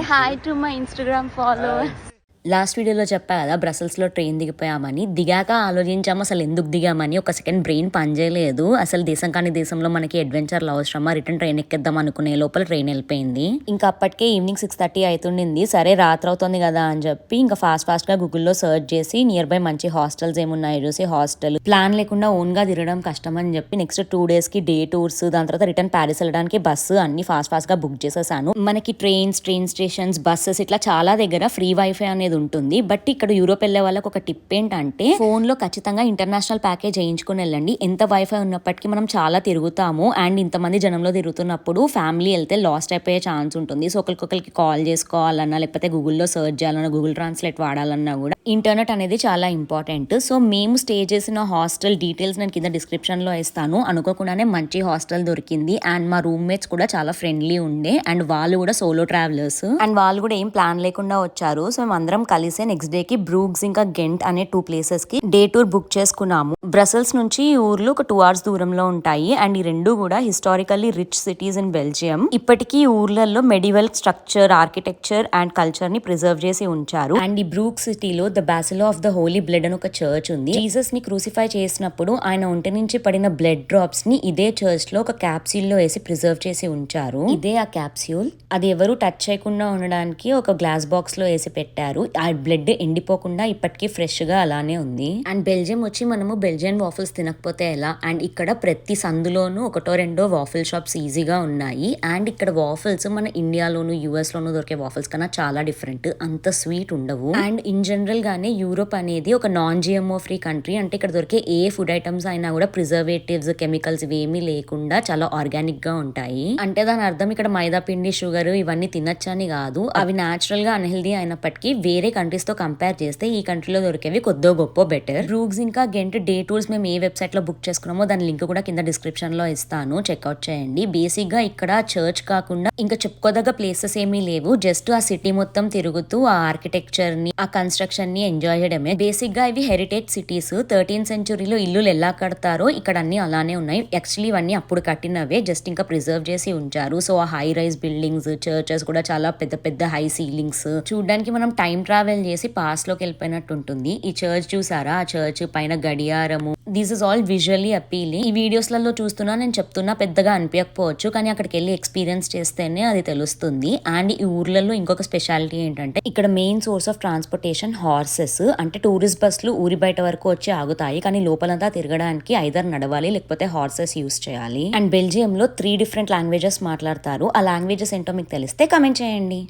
hi to my Instagram followers. Last వీడియోలో చెప్పా కదా బ్రసెల్స్లో ట్రైన్ దిగిపోయామని. దిగాక ఆలోచించాము అసలు ఎందుకు దిగామని. ఒక సెకండ్ బ్రెయిన్ పనిచేయలేదు. అసలు దేశం కాని దేశంలో మనకి అడ్వెంచర్లు అవసరమా, రిటర్న్ ట్రైన్ ఎక్కేద్దాం అనుకునే లోపల ట్రైన్ వెళ్ళిపోయింది. ఇంకా అప్పటికే ఈవినింగ్ 6:30 అవుతుండింది. సరే రాత్రి అవుతుంది కదా అని చెప్పి ఇంకా ఫాస్ట్ గా గూగుల్లో సర్చ్ చేసి నియర్ బై మంచి హాస్టల్స్ ఏమున్నాయో చూసి హాస్టల్ ప్లాన్ లేకుండా ఓన్ గా తిరగడం కష్టం అని చెప్పి నెక్స్ట్ 2 days కి డే టూర్స్, దాని తర్వాత రిటర్న్ ప్యారిస్ వెళ్ళడానికి బస్సు అన్ని ఫాస్ట్ గా బుక్ చేసేసాను. మనకి ట్రైన్ స్టేషన్స్, బస్సెస్ ఇట్లా చాలా దగ్గర ఫ్రీ వైఫై అనేది ఉంటుంది. బట్ ఇక్కడ యూరోప్ వెళ్లే వాళ్ళకి ఒక టిప్ ఏంటంటే ఫోన్ లో ఖచ్చితంగా ఇంటర్నేషనల్ ప్యాకేజ్ చేయించుకుని వెళ్ళండి. ఎంత వైఫై ఉన్నప్పటికీ మనం చాలా తిరుగుతాము అండ్ ఇంతమంది జనంలో తిరుగుతున్నప్పుడు ఫ్యామిలీ వెళ్తే లాస్ట్ అయిపోయే ఛాన్స్ ఉంటుంది. సో ఒకరికొకరికి కాల్ చేసుకోవాలన్నా లేకపోతే గూగుల్లో సర్చ్ చేయాలన్నా, గూగుల్ ట్రాన్స్లేట్ వాడాలన్నా కూడా ఇంటర్నెట్ అనేది చాలా ఇంపార్టెంట్. సో మేము స్టే చేసిన హాస్టల్ డీటెయిల్స్ నేను కింద డిస్క్రిప్షన్ లో ఇస్తాను. అనుకోకుండానే మంచి హాస్టల్ దొరికింది అండ్ మా రూమ్మేట్స్ కూడా చాలా ఫ్రెండ్లీ ఉండే అండ్ వాళ్ళు కూడా సోలో ట్రావెలర్స్ అండ్ వాళ్ళు కూడా ఏం ప్లాన్ లేకుండా వచ్చారు. సో మేము అందరం కలిసే నెక్స్ట్ డే కి బ్రూగ్స్ ఇంకా గెంట్ అనే 2 places కి డే టూర్ బుక్ చేసుకున్నాము. బ్రసెల్స్ నుంచి ఈ ఊర్లు ఒక 2 hours దూరంలో ఉంటాయి అండ్ ఈ రెండు కూడా historically rich cities in Belgium. ఇప్పటికీ ఈ ఊర్లలో medieval structure, architecture and culture ని ప్రిజర్వ్ చేసి ఉంచారు. అండ్ ఈ బ్రూక్ సిటీలో the basilica of the holy blood అని ఒక చర్చ్ ఉంది. జీసస్ ని క్రూసిఫై చేసినప్పుడు ఆయన ఒంటి నుంచి పడిన బ్లడ్ డ్రాప్స్ ని ఇదే చర్చ్ లో ఒక క్యాప్సూల్ లో వేసి ప్రిజర్వ్ చేసి ఉంచారు. ఇదే ఆ క్యాప్సూల్. అది ఎవరు టచ్ చేయకుండా ఉండడానికి ఒక గ్లాస్ బాక్స్ లో వేసి పెట్టారు. ఆ బ్లడ్ ఎండిపోకుండా ఇప్పటికీ ఫ్రెష్ గా అలానే ఉంది. అండ్ బెల్జియం వచ్చి మనము బెల్జియన్ వాఫిల్స్ తినకపోతే ఎలా? అండ్ ఇక్కడ ప్రతి సందులోనూ ఒకటో రెండో వాఫిల్ షాప్స్ ఈజీగా ఉన్నాయి. అండ్ ఇక్కడ వాఫిల్స్ మన ఇండియాలోను యుఎస్ లోను దొరికే వాఫిల్స్ కన్నా చాలా డిఫరెంట్. అంత స్వీట్ ఉండవు. అండ్ ఇన్ జనరల్ గానే యూరోప్ అనేది ఒక నాన్ జిఎంఓ ఫ్రీ కంట్రీ. అంటే ఇక్కడ దొరికే ఏ ఫుడ్ ఐటమ్స్ అయినా కూడా ప్రిజర్వేటివ్స్, కెమికల్స్ ఇవేమీ లేకుండా చాలా ఆర్గానిక్ గా ఉంటాయి. అంటే దాని అర్థం ఇక్కడ మైదా పిండి, షుగర్ ఇవన్నీ తినొచ్చని కాదు. అవి నేచురల్ గా అన్హెల్దీ అయినప్పటికీ వేరే కంట్రీస్ తో కంపేర్ చేస్తే ఈ కంట్రీలో దొరికేవి కొద్దో గొప్ప బెటర్. బ్రూగ్స్ ఇంకా గెంట్ డే టూర్స్ మేము ఏ వెబ్సైట్ లో బుక్ చేసుకున్నామో దాని లింక్ కూడా కింద డిస్క్రిప్షన్ లో ఇస్తాను, చెక్అవుట్ చేయండి. బేసిక్ గా ఇక్కడ చర్చ్ కాకుండా ఇంకా చెప్పుకోదగ్గ ప్లేసెస్ ఏమీ లేవు. జస్ట్ ఆ సిటీ మొత్తం తిరుగుతూ ఆ ఆర్కిటెక్చర్ ని, ఆ కన్స్ట్రక్షన్ ని ఎంజాయ్ చేయడమే. బేసిక్ గా ఇవి హెరిటేజ్ సిటీస్. 13th century ఇల్లు ఎలా కడతారో ఇక్కడ అన్ని అలానే ఉన్నాయి. యాక్చువల్లీ ఇవన్నీ అప్పుడు కట్టినవే, జస్ట్ ఇంకా ప్రిజర్వ్ చేసి ఉంచారు. సో ఆ హై రైజ్ బిల్డింగ్స్, చర్చెస్ కూడా చాలా పెద్ద పెద్ద హై సీలింగ్స్. చూడడానికి మనం టైం ట్రావెల్ చేసి పాస్ లోకి వెళ్ళిపోయినట్టు ఉంటుంది. ఈ చర్చ్ చూసారా? ఆ చర్చ్ పైన గడియారము, this is all visually appealing. ఈ వీడియోస్ లలో చూస్తున్నా, నేను చెప్తున్నా పెద్దగా అనిపించకపోవచ్చు, కానీ అక్కడికి వెళ్ళి ఎక్స్పీరియన్స్ చేస్తేనే అది తెలుస్తుంది. అండ్ ఈ ఊర్లలో ఇంకొక స్పెషాలిటీ ఏంటంటే ఇక్కడ main source of transportation horses. అంటే టూరిస్ట్ బస్సులు ఊరి బయట వరకు వచ్చి ఆగుతాయి, కానీ లోపలంతా తిరగడానికి ఐదర్ నడవాలి లేకపోతే హార్సెస్ యూస్ చేయాలి. అండ్ బెల్జియం లో 3 different లాంగ్వేజెస్ మాట్లాడతారు. ఆ లాంగ్వేజెస్ ఏంటో మీకు తెలిస్తే కమెంట్ చేయండి.